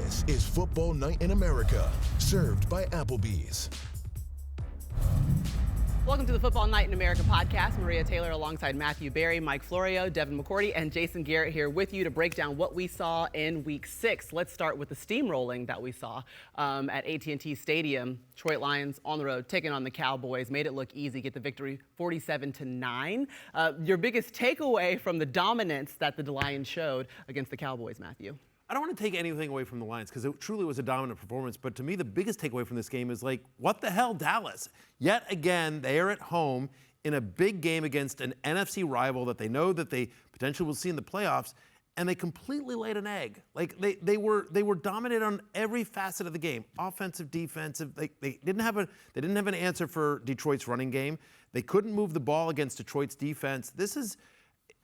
This is Football Night in America, served by Applebee's. Welcome to the Football Night in America podcast. Maria Taylor alongside Matthew Berry, Mike Florio, Devin McCourty, and Jason Garrett here with you to break down what we saw in Week 6. Let's start with the steamrolling that we saw at AT&T Stadium. Detroit Lions on the road, taking on the Cowboys, made it look easy, get the victory 47-9. Your biggest takeaway from the dominance that the Lions showed against the Cowboys, Matthew? I don't want to take anything away from the Lions because it truly was a dominant performance. But to me, the biggest takeaway from this game is like, what the hell, Dallas? Yet again, they are at home in a big game against an NFC rival that they know that they potentially will see in the playoffs, and they completely laid an egg. Like they were dominant on every facet of the game, offensive, defensive. They didn't have an answer for Detroit's running game. They couldn't move the ball against Detroit's defense. This is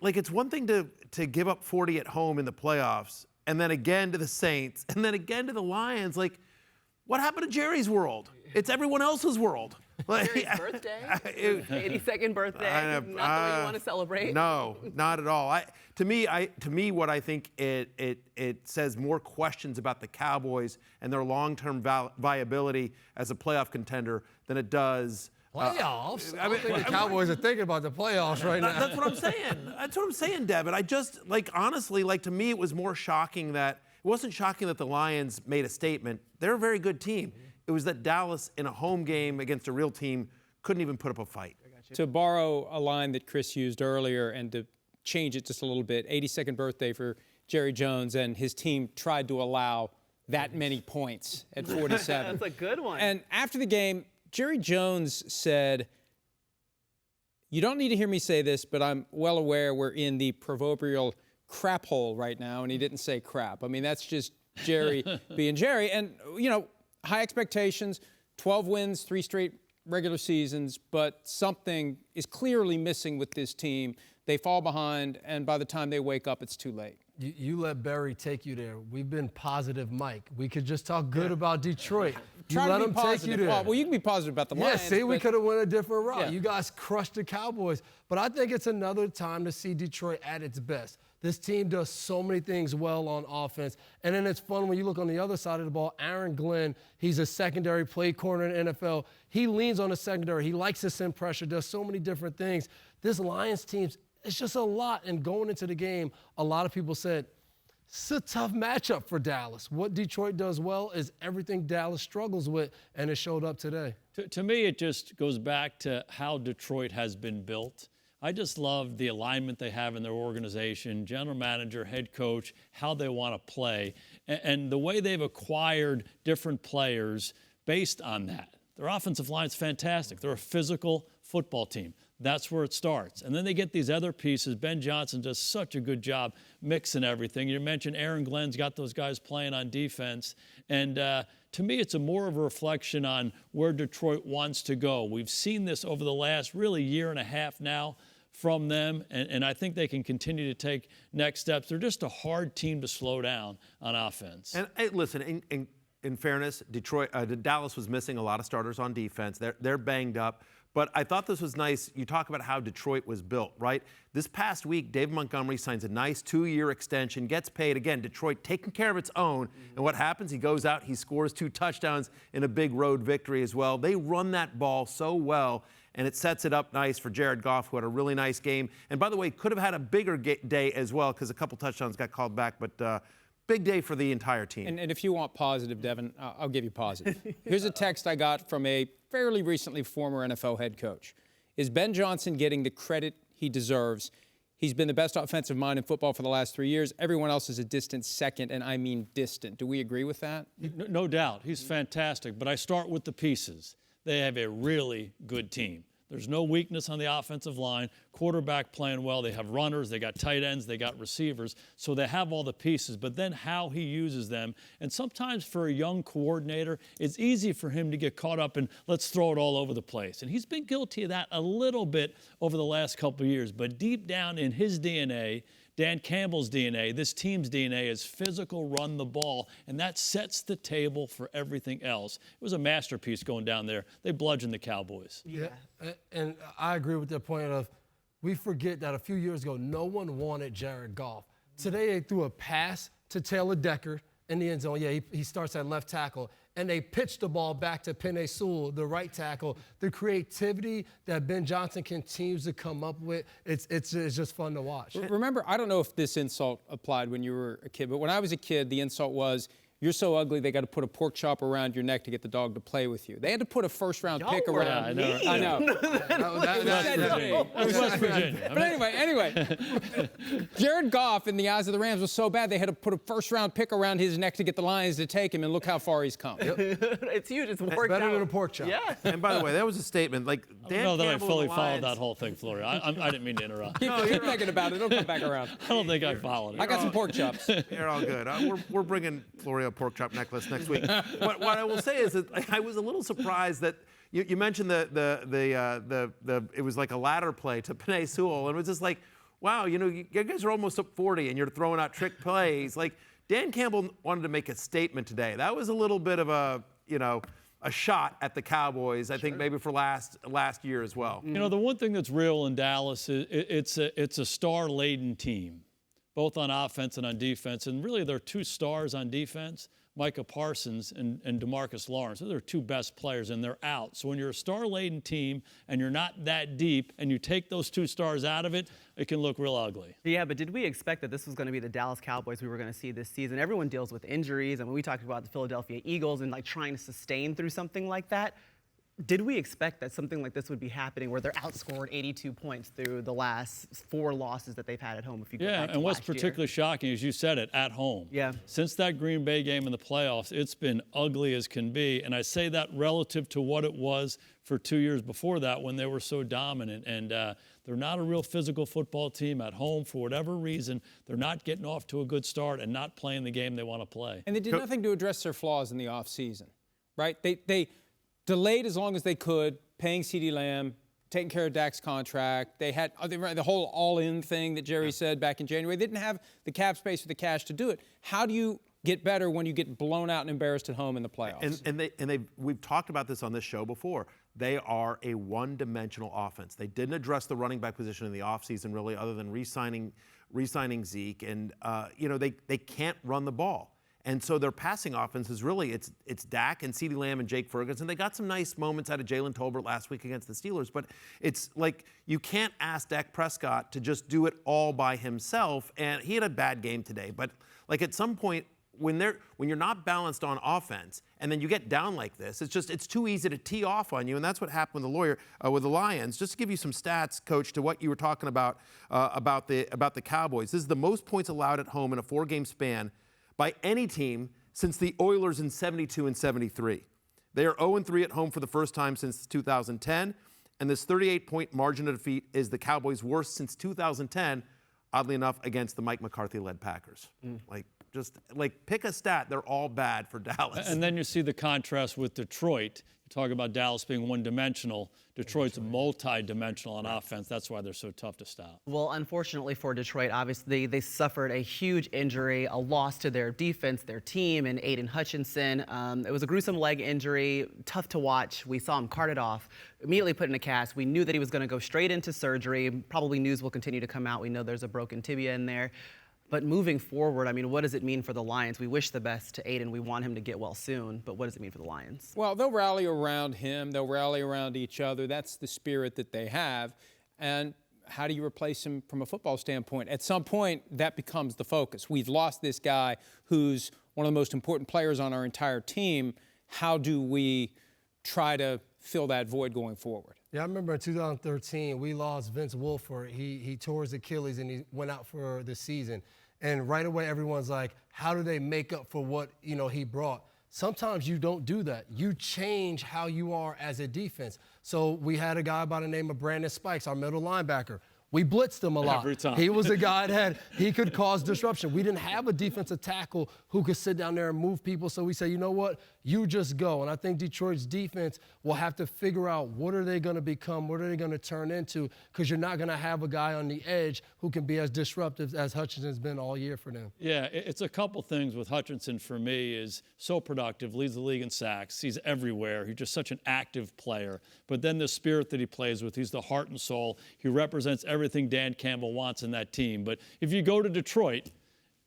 like, it's one thing to give up 40 at home in the playoffs, and then again to the Saints, and then again to the Lions. Like, what happened to Jerry's world? It's everyone else's world. Like, Jerry's birthday? 82nd birthday? Not the way you want to celebrate? No, not at all. To me, what I think it says more questions about the Cowboys and their long-term viability as a playoff contender than it does. Playoffs? I think the Cowboys are thinking about the playoffs right now. That's what I'm saying. That's what I'm saying, Devin. I just, honestly, to me, it was more shocking that, it wasn't shocking that the Lions made a statement. They're a very good team. It was that Dallas, in a home game against a real team, couldn't even put up a fight. To borrow a line that Chris used earlier and to change it just a little bit, 82nd birthday for Jerry Jones, and his team tried to allow that many points at 47. That's a good one. And after the game, Jerry Jones said, "You don't need to hear me say this, but I'm well aware we're in the proverbial crap hole right now." And he didn't say crap. I mean, that's just Jerry being Jerry. And, high expectations, 12 wins, 3 straight regular seasons, but something is clearly missing with this team. They fall behind, and by the time they wake up, it's too late. You let Barry take you there. We've been positive, Mike. We could just talk good about Detroit. You let him take you there. Well, you can be positive about the Lions. Yeah, see, we could have went a different route. Yeah. You guys crushed the Cowboys. But I think it's another time to see Detroit at its best. This team does so many things well on offense. And then it's fun when you look on the other side of the ball. Aaron Glenn, he's a secondary play corner in the NFL. He leans on the secondary. He likes to send pressure, does so many different things. This Lions team, it's just a lot. And going into the game, a lot of people said, it's a tough matchup for Dallas. What Detroit does well is everything Dallas struggles with, and it showed up today. To me, it just goes back to how Detroit has been built. I just love the alignment they have in their organization, general manager, head coach, how they want to play, and the way they've acquired different players based on that. Their offensive line's fantastic. They're a physical football team. That's where it starts. And then they get these other pieces. Ben Johnson does such a good job mixing everything. You mentioned Aaron Glenn's got those guys playing on defense. And to me, it's more of a reflection on where Detroit wants to go. We've seen this over the last really year and a half now from them, and I think they can continue to take next steps. They're just a hard team to slow down on offense. And hey, listen, in fairness, Dallas was missing a lot of starters on defense. They're banged up. But I thought this was nice. You talk about how Detroit was built, right? This past week, David Montgomery signs a nice 2-year extension, gets paid. Again, Detroit taking care of its own. And what happens? He goes out, he scores 2 touchdowns in a big road victory as well. They run that ball so well, and it sets it up nice for Jared Goff, who had a really nice game. And by the way, could have had a bigger day as well because a couple touchdowns got called back. But big day for the entire team. And if you want positive, Devin, I'll give you positive. Here's a text I got from a fairly recently former NFL head coach. Is Ben Johnson getting the credit he deserves? He's been the best offensive mind in football for the last 3 years. Everyone else is a distant second, and I mean distant. Do we agree with that? No doubt. He's fantastic. But I start with the pieces. They have a really good team. There's no weakness on the offensive line. Quarterback playing well. They have runners. They got tight ends. They got receivers. So they have all the pieces. But then how he uses them. And sometimes for a young coordinator, it's easy for him to get caught up in let's throw it all over the place. And he's been guilty of that a little bit over the last couple of years. But deep down in his DNA, Dan Campbell's DNA, this team's DNA is physical, run the ball, and that sets the table for everything else. It was a masterpiece going down there. They bludgeoned the Cowboys. Yeah, and I agree with that point of we forget that a few years ago, no one wanted Jared Goff. Today they threw a pass to Taylor Decker in the end zone. Yeah, he starts at left tackle. And they pitch the ball back to Penei Sewell, the right tackle. The creativity that Ben Johnson continues to come up with, it's just fun to watch. Remember, I don't know if this insult applied when you were a kid, but when I was a kid, the insult was, you're so ugly, they got to put a pork chop around your neck to get the dog to play with you. They had to put a first-round pick around. Yeah, I know. That's West Virginia. But anyway, Jared Goff, in the eyes of the Rams, was so bad they had to put a first-round pick around his neck to get the Lions to take him, and look how far he's come. It's huge. It's worked Better out. than a pork chop. Yeah. And by the way, that was a statement. Like Dan I don't know that I Campbell fully and the followed Lions- that whole thing, Florio. I didn't mean to interrupt. Keep thinking about it. It'll come back around. I don't think I followed it. I got some pork chops. You're all good. We're bringing Florio a pork chop necklace next week. What I will say is that I was a little surprised that you mentioned it was like a ladder play to Penei Sewell, and it was just like, wow, you guys are almost up 40 and you're throwing out trick plays. Like Dan Campbell wanted to make a statement today. That was a little bit of a shot at the Cowboys. I think maybe for last year as well. The one thing that's real in Dallas is it's a star-laden team, both on offense and on defense. And really, there are two stars on defense, Micah Parsons and DeMarcus Lawrence. Those are two best players, and they're out. So when you're a star-laden team and you're not that deep and you take those two stars out of it, it can look real ugly. Yeah, but did we expect that this was going to be the Dallas Cowboys we were going to see this season? Everyone deals with injuries. I mean, we talked about the Philadelphia Eagles and trying to sustain through something like that. Did we expect that something like this would be happening where they're outscored 82 points through the last 4 losses that they've had at home? If you go back to and what's last year? particularly shocking is you said it, at home. Yeah. Since that Green Bay game in the playoffs, it's been ugly as can be. And I say that relative to what it was for 2 years before that when they were so dominant. And they're not a real physical football team at home for whatever reason. They're not getting off to a good start and not playing the game they want to play. And they did nothing to address their flaws in the offseason, right? They delayed as long as they could, paying CeeDee Lamb, taking care of Dak's contract. They had the whole all-in thing that Jerry said back in January. They didn't have the cap space or the cash to do it. How do you get better when you get blown out and embarrassed at home in the playoffs? And we've talked about this on this show before. They are a one-dimensional offense. They didn't address the running back position in the offseason really, other than re-signing Zeke, and they can't run the ball. And so their passing offense is really, it's Dak and CeeDee Lamb and Jake Ferguson. They got some nice moments out of Jalen Tolbert last week against the Steelers, but it's like you can't ask Dak Prescott to just do it all by himself, and he had a bad game today. But like at some point, when you're not balanced on offense and then you get down like this, it's too easy to tee off on you, and that's what happened with the Lions. Just to give you some stats, Coach, to what you were talking about the Cowboys. This is the most points allowed at home in a 4-game span by any team since the Oilers in 72 and 73. They are 0-3 at home for the first time since 2010, and this 38-point margin of defeat is the Cowboys' worst since 2010, oddly enough, against the Mike McCarthy-led Packers. Pick a stat. They're all bad for Dallas. And then you see the contrast with Detroit. You talk about Dallas being one-dimensional. Detroit's multi-dimensional on offense. That's why they're so tough to stop. Well, unfortunately for Detroit, obviously they suffered a huge injury, a loss to their defense, their team, and Aidan Hutchinson. It was a gruesome leg injury, tough to watch. We saw him carted off, immediately put in a cast. We knew that he was going to go straight into surgery. Probably news will continue to come out. We know there's a broken tibia in there. But moving forward, I mean, what does it mean for the Lions? We wish the best to Aidan. We want him to get well soon. But what does it mean for the Lions? Well, they'll rally around him. They'll rally around each other. That's the spirit that they have. And how do you replace him from a football standpoint? At some point, that becomes the focus. We've lost this guy who's one of the most important players on our entire team. How do we try to fill that void going forward? Yeah, I remember in 2013, we lost Vince Wilfork. He tore his Achilles and he went out for the season. And right away, everyone's like, how do they make up for what, he brought? Sometimes you don't do that. You change how you are as a defense. So we had a guy by the name of Brandon Spikes, our middle linebacker. We blitzed him a lot. Every time. He was a guy that he could cause disruption. We didn't have a defensive tackle who could sit down there and move people. So we said, you know what? You just go. And I think Detroit's defense will have to figure out what are they going to become, what are they going to turn into, because you're not going to have a guy on the edge who can be as disruptive as Hutchinson's been all year for them. Yeah, it's a couple things with Hutchinson for me. Is so productive, leads the league in sacks. He's everywhere. He's just such an active player. But then the spirit that he plays with, he's the heart and soul. He represents everything Dan Campbell wants in that team. But if you go to Detroit,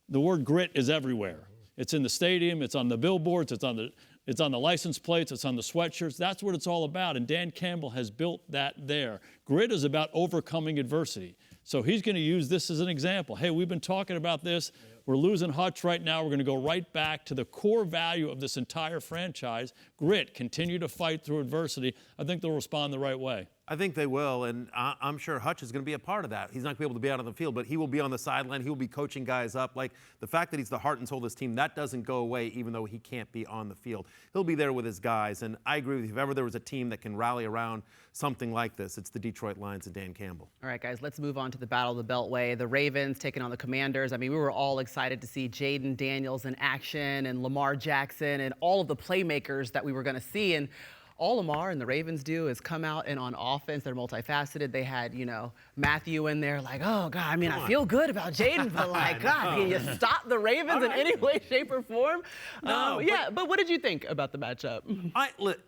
the word grit is everywhere. It's in the stadium. It's on the billboards. It's on the license plates. It's on the sweatshirts. That's what it's all about. And Dan Campbell has built that there. Grit is about overcoming adversity. So he's going to use this as an example. Hey, we've been talking about this. We're losing Hutch right now. We're going to go right back to the core value of this entire franchise. Grit, continue to fight through adversity. I think they'll respond the right way. I think they will, and I'm sure Hutch is going to be a part of that. He's not going to be able to be out on the field, but he will be on the sideline. He will be coaching guys up. Like, the fact that he's the heart and soul of this team, that doesn't go away even though he can't be on the field. He'll be there with his guys, and I agree with you. If ever there was a team that can rally around something like this, it's the Detroit Lions and Dan Campbell. All right, guys, let's move on to the Battle of the Beltway. The Ravens taking on the Commanders. I mean, we were all excited to see Jaden Daniels in action and Lamar Jackson and all of the playmakers that we were going to see. And all Lamar and the Ravens do is come out and on offense, they're multifaceted. They had, Matthew in there like, oh, God, I mean, I feel good about Jaden, but like, God, can you stop the Ravens in any way, shape, or form? No, but what did you think about the matchup?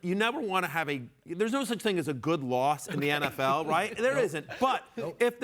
You never want to have there's no such thing as a good loss in the NFL, right? There isn't. But if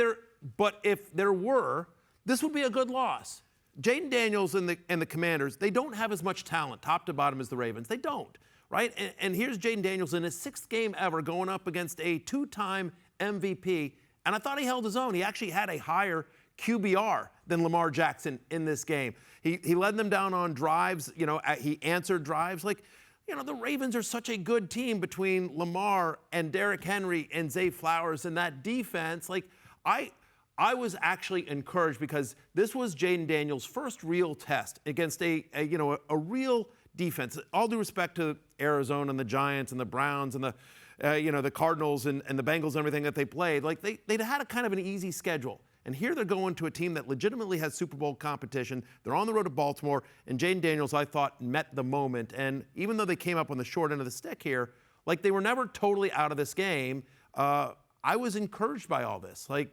there were, this would be a good loss. Jaden Daniels and the Commanders, they don't have as much talent, top to bottom, as the Ravens. They don't. Right? And here's Jaden Daniels in his 6th game ever going up against a 2-time MVP. And I thought he held his own. He actually had a higher QBR than Lamar Jackson in this game. He led them down on drives. He answered drives. The Ravens are such a good team between Lamar and Derrick Henry and Zay Flowers and that defense. I was actually encouraged because this was Jaden Daniels' first real test against a real defense. All due respect to Arizona and the Giants and the Browns and the Cardinals and the Bengals and everything that they played, they'd had a kind of an easy schedule. And here they're going to a team that legitimately has Super Bowl competition. They're on the road to Baltimore, and Jaden Daniels, I thought, met the moment. And even though they came up on the short end of the stick here, they were never totally out of this game. I was encouraged by all this. I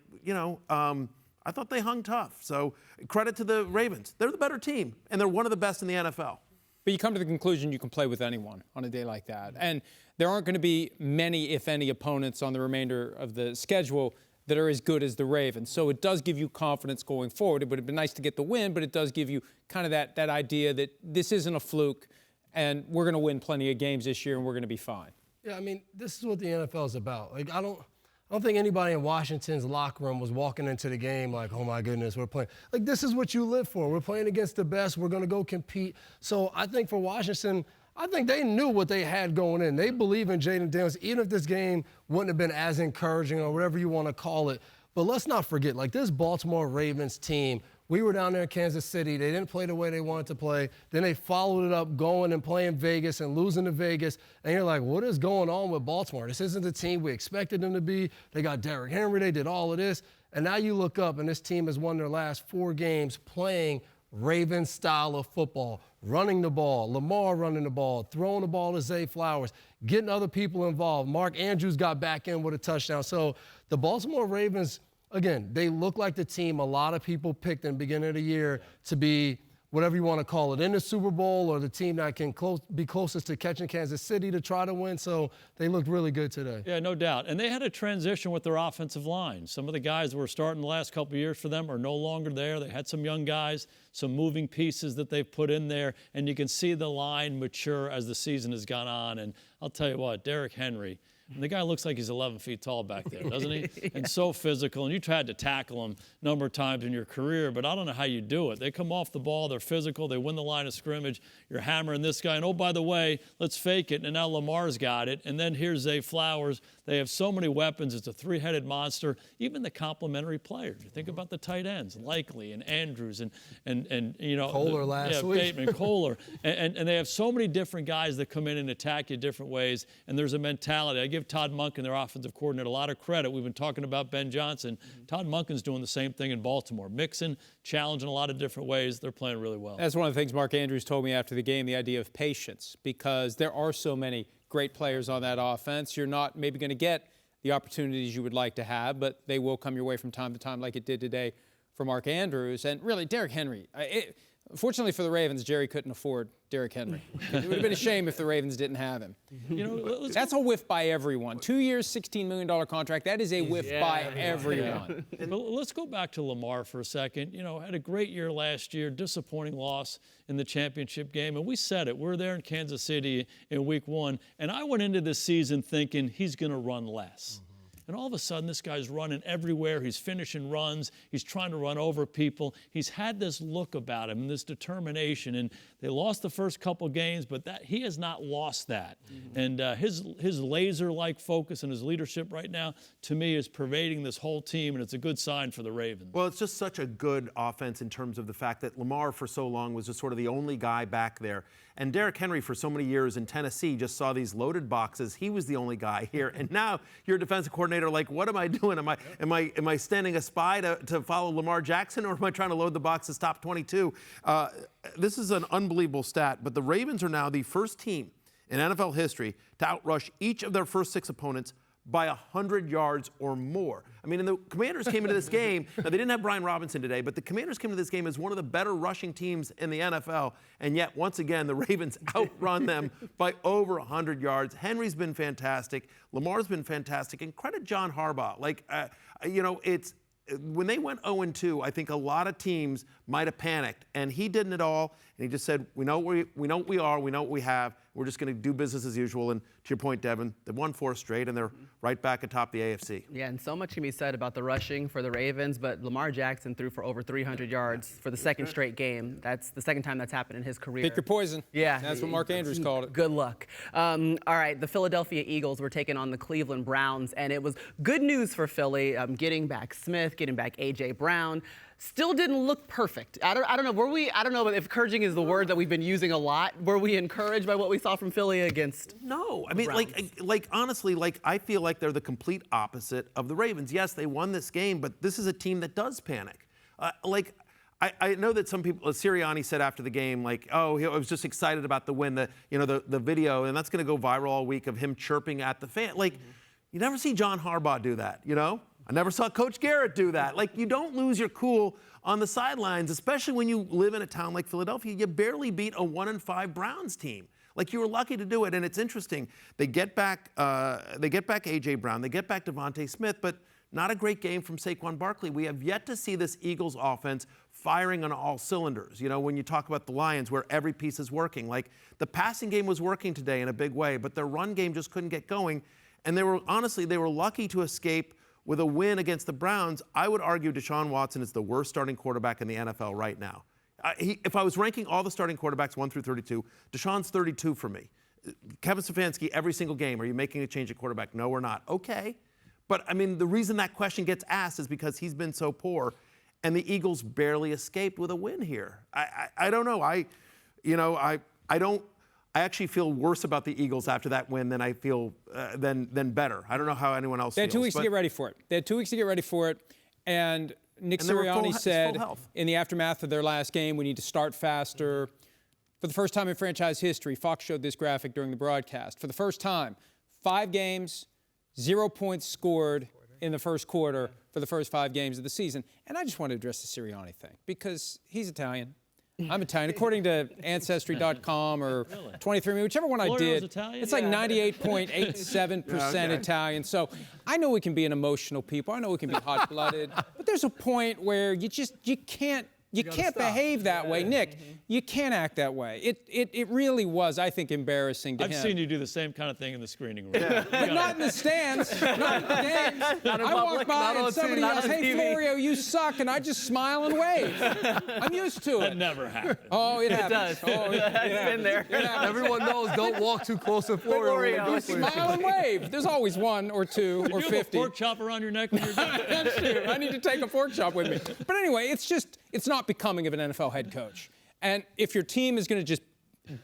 thought they hung tough. So credit to the Ravens. They're the better team, and they're one of the best in the NFL. But you come to the conclusion you can play with anyone on a day like that. And there aren't going to be many, if any, opponents on the remainder of the schedule that are as good as the Ravens. So it does give you confidence going forward. It would have been nice to get the win, but it does give you kind of that idea that this isn't a fluke and we're going to win plenty of games this year and we're going to be fine. Yeah, I mean, this is what the NFL is about. I don't think anybody in Washington's locker room was walking into the game like, oh, my goodness, we're playing. This is what you live for. We're playing against the best. We're going to go compete. So I think for Washington, I think they knew what they had going in. They believe in Jaden Daniels, even if this game wouldn't have been as encouraging or whatever you want to call it. But let's not forget, this Baltimore Ravens team, we were down there in Kansas City. They didn't play the way they wanted to play. Then they followed it up going and playing Vegas and losing to Vegas. And you're like, what is going on with Baltimore? This isn't the team we expected them to be. They got Derrick Henry. They did all of this. And now you look up, and this team has won their last 4 games playing Ravens style of football, running the ball, Lamar running the ball, throwing the ball to Zay Flowers, getting other people involved. Mark Andrews got back in with a touchdown. So the Baltimore Ravens, again, they look like the team a lot of people picked in the beginning of the year to be whatever you want to call it, in the Super Bowl or the team that can be closest to catching Kansas City to try to win. So they looked really good today. Yeah, no doubt. And they had a transition with their offensive line. Some of the guys that were starting the last couple of years for them are no longer there. They had some young guys, some moving pieces that they've put in there, and you can see the line mature as the season has gone on. And I'll tell you what, Derrick Henry, the guy looks like he's 11 feet tall back there, doesn't he? Yeah. And so physical. And you tried to tackle him a number of times in your career, but I don't know how you do it. They come off the ball. They're physical. They win the line of scrimmage. You're hammering this guy. And, oh, by the way, let's fake it. And now Lamar's got it. And then here's Zay Flowers. They have so many weapons. It's a 3-headed monster. Even the complementary players. You think about the tight ends, Likely and Andrews and Kohler last week. Bateman, Kohler. And they have so many different guys that come in and attack you different ways. And there's a mentality. I give Todd Monken, their offensive coordinator, a lot of credit. We've been talking about Ben Johnson. Todd Monken's doing the same thing in Baltimore. Mixing, challenging a lot of different ways. They're playing really well. That's one of the things Mark Andrews told me after the game, the idea of patience, because there are so many great players on that offense. You're not maybe going to get the opportunities you would like to have, but they will come your way from time to time like it did today for Mark Andrews. And really, Derrick Henry, Fortunately for the Ravens, Jerry couldn't afford Derrick Henry. It would have been a shame if the Ravens didn't have him. That's a whiff by everyone. 2 years, $16 million contract. That is a whiff by everyone. But let's go back to Lamar for a second. Had a great year last year, disappointing loss in the championship game. And we said it. We're there in Kansas City in week 1. And I went into this season thinking he's going to run less. And all of a sudden, this guy's running everywhere. He's finishing runs. He's trying to run over people. He's had this look about him, this determination. And they lost the first couple games, but he has not lost that. And his laser-like focus and his leadership right now, to me, is pervading this whole team, and it's a good sign for the Ravens. Well, it's just such a good offense in terms of the fact that Lamar, for so long, was just sort of the only guy back there. And Derrick Henry, for so many years in Tennessee, just saw these loaded boxes. He was the only guy here. And now you're a defensive coordinator, like, what am I doing? Am I standing a spy to follow Lamar Jackson, or am I trying to load the boxes top 22? This is an unbelievable stat, but the Ravens are now the first team in NFL history to outrush each of their first 6 opponents by 100 yards or more. I mean, and the Commanders came into this game, now they didn't have Brian Robinson today, but the Commanders came into this game as one of the better rushing teams in the NFL, and yet, once again, the Ravens outrun them by over 100 yards. Henry's been fantastic. Lamar's been fantastic, and credit John Harbaugh. It's when they went 0-2, I think a lot of teams might have panicked, and he didn't at all. And he just said, we know what we are, we know what we have. We're just going to do business as usual. And to your point, Devin, they've won 4 straight, and they're right back atop the AFC. Yeah, and so much can be said about the rushing for the Ravens, but Lamar Jackson threw for over 300 yards for the second straight game. That's the second time that's happened in his career. Pick your poison. Yeah. That's what Mark Andrews called it. Good luck. All right, the Philadelphia Eagles were taking on the Cleveland Browns, and it was good news for Philly, getting back Smith, getting back A.J. Brown. Still didn't look perfect. I don't know. I don't know if encouraging is the word that we've been using a lot. Were we encouraged by what we saw from Philly against? No. I mean, honestly, I feel like they're the complete opposite of the Ravens. Yes, they won this game, but this is a team that does panic. I know that some people, Sirianni said after the game, I was just excited about the win, the video, and that's going to go viral all week of him chirping at the fan. You never see John Harbaugh do that, I never saw Coach Garrett do that. You don't lose your cool on the sidelines, especially when you live in a town like Philadelphia. You barely beat a 1-5 Browns team. You were lucky to do it, and it's interesting. They get back A.J. Brown, they get back Devontae Smith, but not a great game from Saquon Barkley. We have yet to see this Eagles offense firing on all cylinders. When you talk about the Lions, where every piece is working. The passing game was working today in a big way, but their run game just couldn't get going. And they were lucky to escape with a win against the Browns. I would argue Deshaun Watson is the worst starting quarterback in the NFL right now. If I was ranking all the starting quarterbacks 1 through 32, Deshaun's 32 for me. Kevin Stefanski, every single game, are you making a change at quarterback? No, we're not. Okay. But, the reason that question gets asked is because he's been so poor, and the Eagles barely escaped with a win here. I don't know. I actually feel worse about the Eagles after that win than I feel than better. I don't know how anyone else feels. They had 2 weeks to get ready for it. And Nick Sirianni said in the aftermath of their last game, we need to start faster. For the first time in franchise history, Fox showed this graphic during the broadcast. For the first time, 5 games, 0 points scored in the first quarter for the first 5 games of the season. And I just want to address the Sirianni thing because he's Italian. I'm Italian. According to Ancestry.com or 23andMe, whichever one I did, it's 98.87% Italian. So I know we can be an emotional people. I know we can be hot-blooded. But there's a point where you can't behave that way. Nick, you can't act that way. It really was, I think, embarrassing to him. I've seen you do the same kind of thing in the screening room. Yeah. But not in the stands, not in the games. I walk by and somebody yells, "Hey, Florio, you suck," and I just smile and wave. I'm used to it. That never happens. Oh, it happens. It does. Oh, it's been there. Everyone knows don't walk too close to Florio. Smile and wave. There's always 1 or 2 or 50. You have a pork chop around your neck when you're done? That's true. I need to take a pork chop with me. But anyway, it's not becoming of an NFL head coach. And if your team is going to just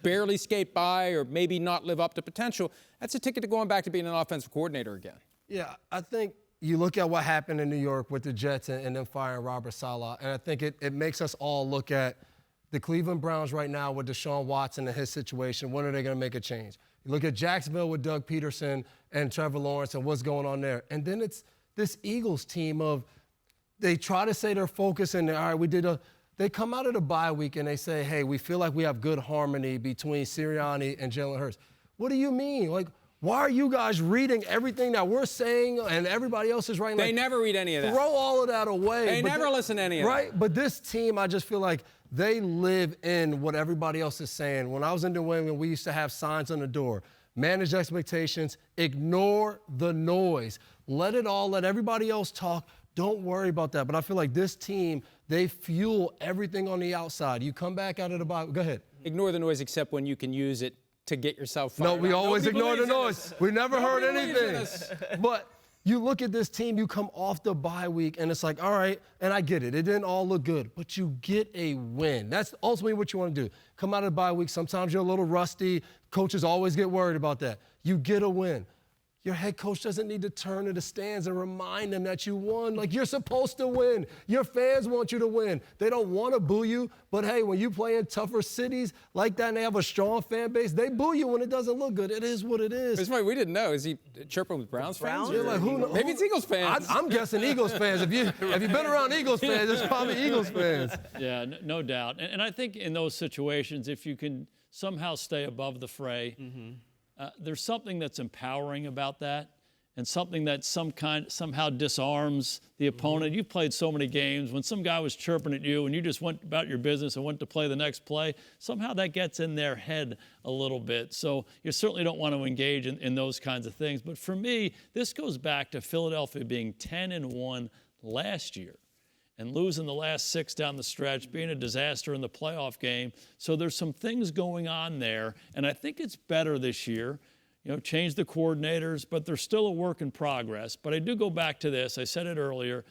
barely skate by or maybe not live up to potential, that's a ticket to going back to being an offensive coordinator again. Yeah, I think you look at what happened in New York with the Jets and them firing Robert Saleh, and I think it makes us all look at the Cleveland Browns right now with Deshaun Watson and his situation. When are they going to make a change? You look at Jacksonville with Doug Pederson and Trevor Lawrence and what's going on there. And then it's this Eagles team of they try to say they're focused and all right, we did they come out of the bye week and they say, hey, we feel like we have good harmony between Sirianni and Jalen Hurts. What do you mean? Like, why are you guys reading everything that we're saying and everybody else is writing? They never read any of that. Throw all of that away. They never listen to any of that. Right? But this team, I just feel like they live in what everybody else is saying. When I was in New England, we used to have signs on the door. Manage expectations. Ignore the noise. Let everybody else talk. Don't worry about that. But I feel like this team, they fuel everything on the outside. You come back out of the box. Go ahead. Ignore the noise except when you can use it to get yourself fired. No, we always ignore the believes in noise. us. We never heard Nobody believes in anything. But you look at this team, you come off the bye week, and it's like, all right, and I get it. It didn't all look good, but you get a win. That's ultimately what you want to do. Come out of the bye week. Sometimes you're a little rusty. Coaches always get worried about that. You get a win. Your head coach doesn't need to turn to the stands and remind them that you won. Like, you're supposed to win. Your fans want you to win. They don't want to boo you, but hey, when you play in tougher cities like that and they have a strong fan base, they boo you when it doesn't look good. It is what it is. It's funny, we didn't know. Is he chirping with Browns fans? You're like, Maybe it's Eagles fans. I'm guessing Eagles fans. If you've been around Eagles fans, it's probably Eagles fans. Yeah, no doubt. And I think in those situations, if you can somehow stay above the fray, there's something that's empowering about that, and something that somehow disarms the opponent. You've played so many games. When some guy was chirping at you and you just went about your business and went to play the next play, somehow that gets in their head a little bit. So you certainly don't want to engage in those kinds of things. But for me, this goes back to Philadelphia being 10-1 last year and losing the last 6 down the stretch, being a disaster in the playoff game. So there's some things going on there, and I think it's better this year. You know, change the coordinators, but they're still a work in progress. But I do go back to this. I said it earlier.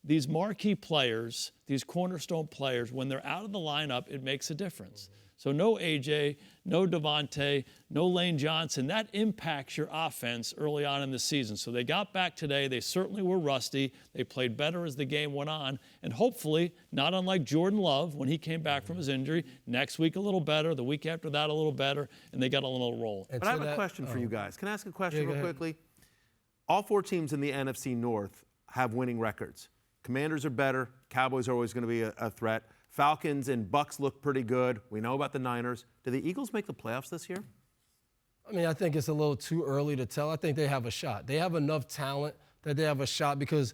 These marquee players, these cornerstone players, when they're out of the lineup, it makes a difference. So no A.J., no Devontae, no Lane Johnson. That impacts your offense early on in the season. So they got back today. They certainly were rusty. They played better as the game went on. And hopefully, not unlike Jordan Love when he came back from his injury, next week a little better, the week after that a little better, and they got a little roll. But I have a question for you guys. Can I ask a question real quickly? All 4 teams in the NFC North have winning records. Commanders are better. Cowboys are always going to be a threat. Falcons and Bucs look pretty good. We know about the Niners. Do the Eagles make the playoffs this year? I mean, I think it's a little too early to tell. I think they have a shot. They have enough talent that they have a shot because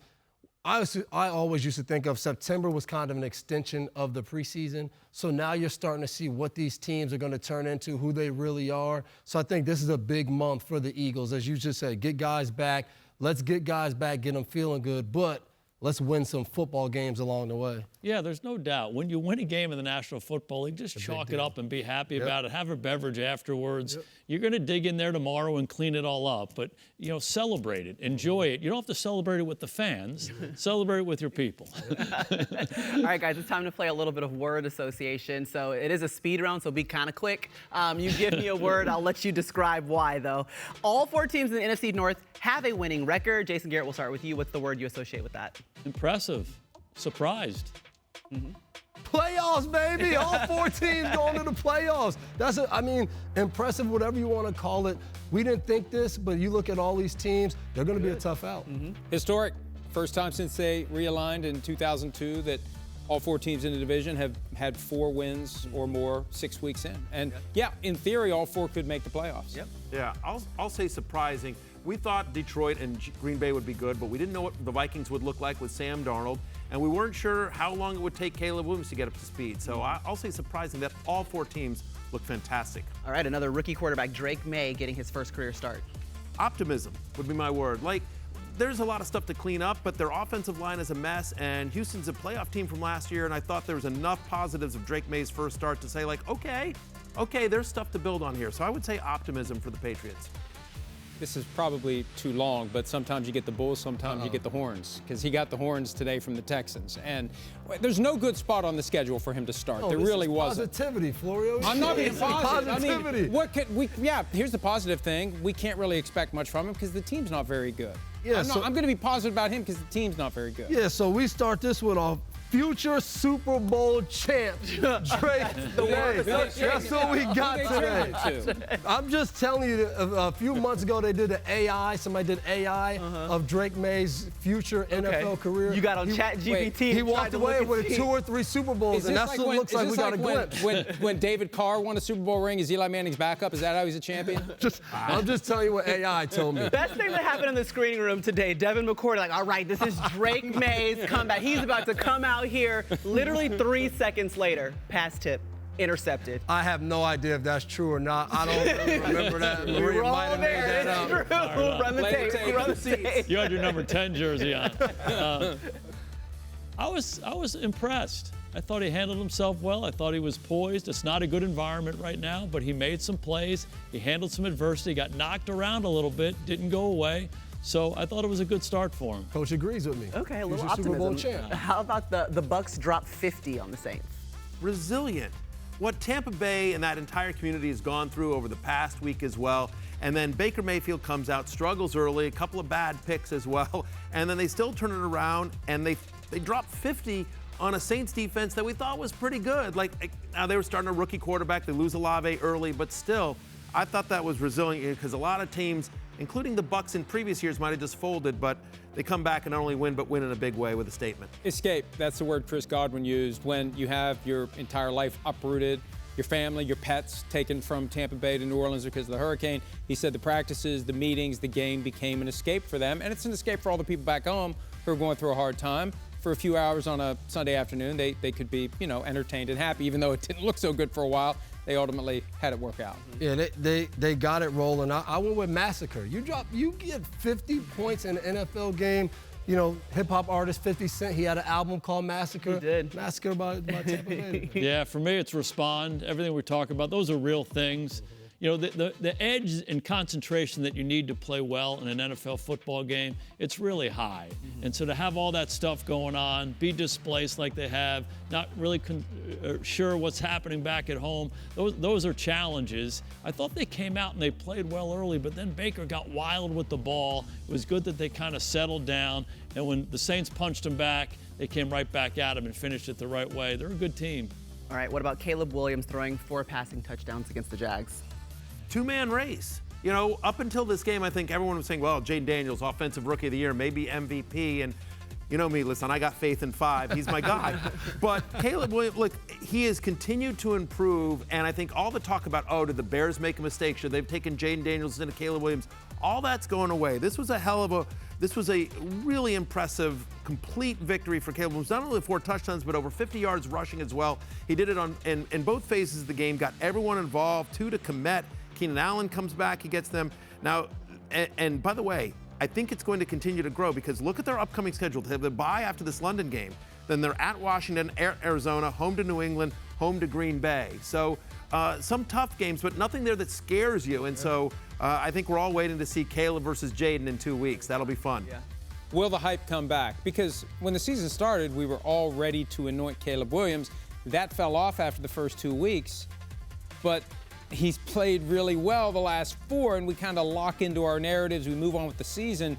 I always used to think of September was kind of an extension of the preseason. So now you're starting to see what these teams are going to turn into, who they really are. So I think this is a big month for the Eagles. As you just said, get guys back. Let's get guys back, get them feeling good. But let's win some football games along the way. Yeah, there's no doubt. When you win a game in the National Football League, just chalk it up and be happy about it. Have a beverage afterwards. You're going to dig in there tomorrow and clean it all up. But, you know, celebrate it. Enjoy it. You don't have to celebrate it with the fans. Celebrate it with your people. All right, guys, it's time to play a little bit of word association. So it is a speed round, so be kind of quick. You give me a word. I'll let you describe why, though. All 4 teams in the NFC North have a winning record. Jason Garrett, we'll start with you. What's the word you associate with that? Impressive. Surprised. Playoffs, baby. All 4 teams going to the playoffs. Impressive, whatever you want to call it. We didn't think this, but you look at all these teams, they're going to be a tough out. Historic. First time since they realigned in 2002 that all 4 teams in the division have had 4 wins or more 6 weeks in. And yeah, in theory, all 4 could make the playoffs. Yeah, I'll say surprising. We thought Detroit and Green Bay would be good, but we didn't know what the Vikings would look like with Sam Darnold, and we weren't sure how long it would take Caleb Williams to get up to speed. So I'll say surprising that all 4 teams look fantastic. All right, another rookie quarterback, Drake Maye, getting his first career start. Optimism would be my word. Like, there's a lot of stuff to clean up, but their offensive line is a mess, and Houston's a playoff team from last year, and I thought there was enough positives of Drake Maye's first start to say, like, okay, there's stuff to build on here. So I would say optimism for the Patriots. This is probably too long, but sometimes you get the bulls, sometimes you get the horns, because he got the horns today from the Texans. And there's no good spot on the schedule for him to start. There really wasn't. Positivity, Florio. I'm not being positive. Positivity. I mean, what could we? Yeah, here's the positive thing. We can't really expect much from him because the team's not very good. Yeah, I'm going to be positive about him because the team's not very good. Yeah, so we start this one off. future Super Bowl champ, Drake. That's what we got today. I'm just telling you, a few months ago they did the AI. Somebody did AI of Drake Maye's future NFL career. You got on ChatGPT. He walked away with 2 or 3 Super Bowls, and that's what it looks like we got a glimpse. When David Carr won a Super Bowl ring, is Eli Manning's backup? Is that how he's a champion? I'm just telling you what AI told me. Best thing that happened in the screening room today, Devin McCourty, like, all right, this is Drake Maye's comeback. He's about to come out here. Literally 3 seconds later, pass tip, intercepted. I have no idea if that's true or not. I don't remember that. Maria might have made that up. It's true. Run the tape. Run the tape. You had your number 10 jersey on. I was impressed. I thought he handled himself well. I thought he was poised. It's not a good environment right now, but he made some plays. He handled some adversity, got knocked around a little bit, didn't go away. So I thought it was a good start for him. Coach agrees with me. Okay, a He's little your Super Bowl optimism. champ. How about the Bucs drop 50 on the Saints? Resilient. What Tampa Bay and that entire community has gone through over the past week as well. And then Baker Mayfield comes out, struggles early, a couple of bad picks as well. And then they still turn it around, and they drop 50 on a Saints defense that we thought was pretty good. Now they were starting a rookie quarterback. They lose Olave early, but still, I thought that was resilient because a lot of teams, including the Bucs in previous years, might have just folded, but they come back and not only win, but win in a big way with a statement. Escape. That's the word Chris Godwin used when you have your entire life uprooted, your family, your pets taken from Tampa Bay to New Orleans because of the hurricane. He said the practices, the meetings, the game became an escape for them, and it's an escape for all the people back home who are going through a hard time. For a few hours on a Sunday afternoon, they could be, entertained and happy, even though it didn't look so good for a while. They ultimately had it work out. Yeah, they got it rolling. I went with massacre. You get 50 points in an NFL game. Hip hop artist 50 Cent, he had an album called Massacre. He did. Massacre by Tampa Bay. Yeah, for me, it's respond. Everything we talk about, those are real things. The edge and concentration that you need to play well in an NFL football game, it's really high. And so to have all that stuff going on, be displaced like they have, not really sure what's happening back at home, those are challenges. I thought they came out and they played well early, but then Baker got wild with the ball. It was good that they kind of settled down. And when the Saints punched him back, they came right back at him and finished it the right way. They're a good team. All right, what about Caleb Williams throwing 4 passing touchdowns against the Jags? Two-man race. Up until this game, I think everyone was saying, well, Jaden Daniels, Offensive Rookie of the Year, maybe MVP. And you know me, listen, I got faith in 5. He's my guy. But Caleb Williams, look, he has continued to improve. And I think all the talk about, did the Bears make a mistake? Should they've taken Jaden Daniels into Caleb Williams? All that's going away. This was a really impressive, complete victory for Caleb Williams. Not only 4 touchdowns, but over 50 yards rushing as well. He did it in both phases of the game, got everyone involved, 2 to Komet. Keenan Allen comes back, he gets them. Now, and by the way, I think it's going to continue to grow because look at their upcoming schedule. They have the bye after this London game. Then they're at Washington, Arizona, home to New England, home to Green Bay. So some tough games, but nothing there that scares you. And so I think we're all waiting to see Caleb versus Jaden in 2 weeks. That'll be fun. Yeah. Will the hype come back? Because when the season started, we were all ready to anoint Caleb Williams. That fell off after the first 2 weeks. But he's played really well the last 4, and we kind of lock into our narratives. We move on with the season.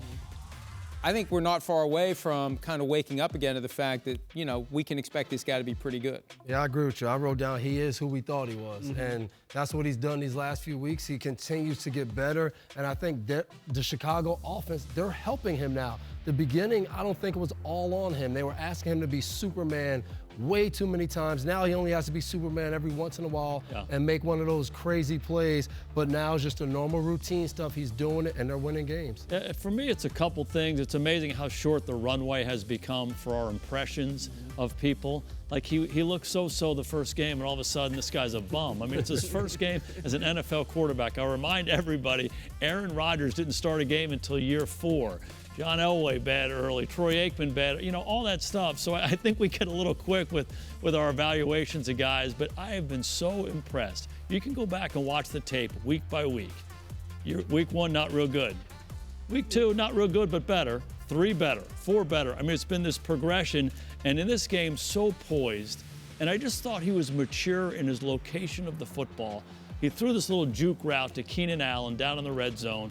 I think we're not far away from kind of waking up again to the fact that, we can expect this guy to be pretty good. Yeah, I agree with you. I wrote down he is who we thought he was. And that's what he's done these last few weeks. He continues to get better. And I think that the Chicago offense, they're helping him now. The beginning, I don't think it was all on him. They were asking him to be Superman way too many times. Now he only has to be Superman every once in a while and make one of those crazy plays. But now it's just a normal routine stuff. He's doing it, and they're winning games. For me, it's a couple things. It's amazing how short the runway has become for our impressions of people. Like he looked so the first game, and all of a sudden this guy's a bum. I mean, it's his first game as an NFL quarterback. I'll remind everybody, Aaron Rodgers didn't start a game until year 4. John Elway bad early, Troy Aikman bad, all that stuff. So I think we get a little quick with our evaluations of guys, but I have been so impressed. You can go back and watch the tape week by week. Week 1, not real good. Week 2, not real good, but better. 3 better, 4 better. I mean, it's been this progression, and in this game, so poised. And I just thought he was mature in his location of the football. He threw this little juke route to Keenan Allen down in the red zone,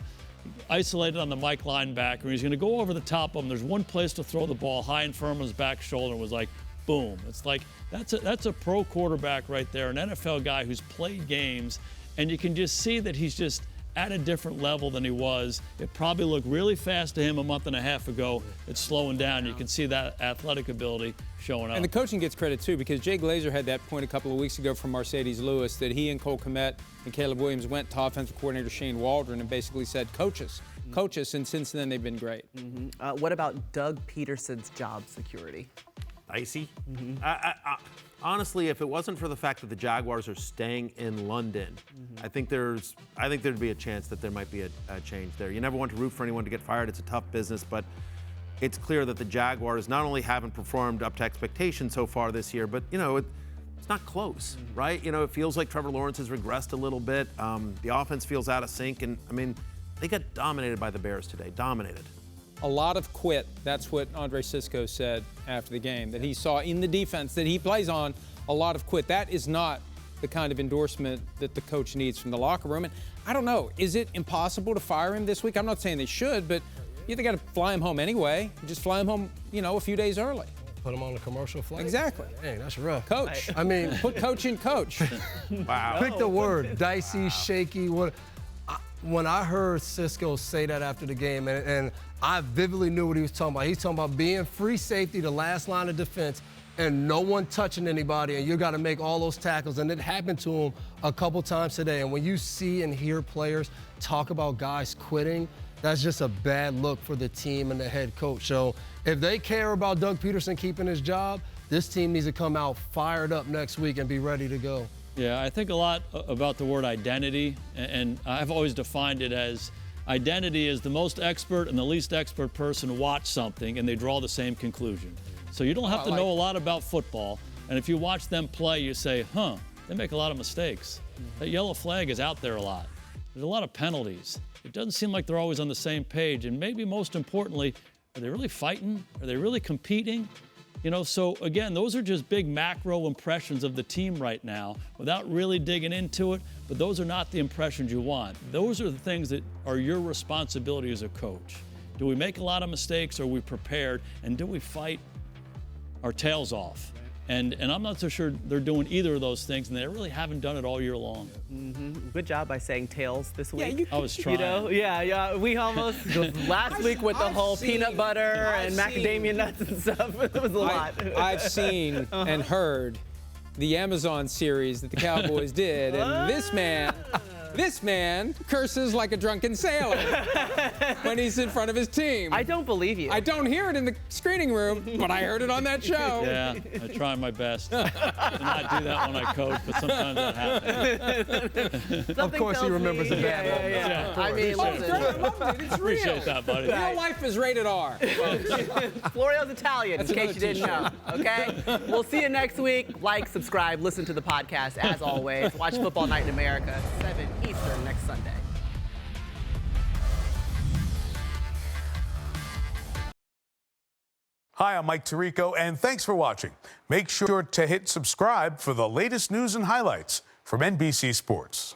isolated on the Mike linebacker. He's going to go over the top of him. There's one place to throw the ball high and firm on his back shoulder. It was like, boom. It's like that's a pro quarterback right there, an NFL guy who's played games, and you can just see that he's just at a different level than he was. It probably looked really fast to him a month and a half ago. It's slowing down. You can see that athletic ability showing up. And the coaching gets credit, too, because Jay Glazer had that point a couple of weeks ago from Mercedes Lewis that he and Cole Kmet and Caleb Williams went to offensive coordinator Shane Waldron and basically said, coach us, and since then they've been great. What about Doug Pederson's job security? Dicey. Honestly, if it wasn't for the fact that the Jaguars are staying in London, I think there'd be a chance that there might be a change there. You never want to root for anyone to get fired. It's a tough business, but it's clear that the Jaguars not only haven't performed up to expectations so far this year, but it's not close, right? It feels like Trevor Lawrence has regressed a little bit. The offense feels out of sync, and they got dominated by the Bears today. Dominated. A lot of quit. That's what Andre Sisco said after the game, that he saw in the defense that he plays on a lot of quit. That is not the kind of endorsement that the coach needs from the locker room. And I don't know, is it impossible to fire him this week? I'm not saying they should, but you either got to fly him home anyway. Just fly him home, a few days early. Put him on a commercial flight. Exactly. Dang, that's rough. Coach. I mean, Put coach in coach. Wow. pick the word, dicey, shaky. When I heard Sisco say that after the game, and I vividly knew what he was talking about. He's talking about being free safety, the last line of defense, and no one touching anybody, and you got to make all those tackles. And it happened to him a couple times today. And when you see and hear players talk about guys quitting, that's just a bad look for the team and the head coach. So if they care about Doug Pederson keeping his job, this team needs to come out fired up next week and be ready to go. Yeah, I think a lot about the word identity, and I've always defined it as identity is the most expert and the least expert person watch something and they draw the same conclusion. So you don't have to know a lot about football, and if you watch them play, you say, they make a lot of mistakes. That yellow flag is out there a lot. There's a lot of penalties. It doesn't seem like they're always on the same page, and maybe most importantly, are they really fighting? Are they really competing? So again, those are just big macro impressions of the team right now without really digging into it, but those are not the impressions you want. Those are the things that are your responsibility as a coach. Do we make a lot of mistakes? Are we prepared? And do we fight our tails off? And I'm not so sure they're doing either of those things, and they really haven't done it all year long. Good job by saying tails this week. I was trying. We almost last week with the whole peanut butter and macadamia nuts and stuff. It was a lot. I've seen and heard the Amazon series that the Cowboys did, and this man curses like a drunken sailor when he's in front of his team. I don't believe you. I don't hear it in the screening room, but I heard it on that show. Yeah, I try my best to not do that when I coach, but sometimes that happens. Of course he remembers the bad moment. Yeah. I mean, It's real. Appreciate that, buddy. Real life is rated R. Florio's Italian, in case you didn't know, okay? We'll see you next week. Like, subscribe, listen to the podcast. As always, watch Football Night in America, 7 Eastern next Sunday. Hi, I'm Mike Tirico, and thanks for watching. Make sure to hit subscribe for the latest news and highlights from NBC Sports.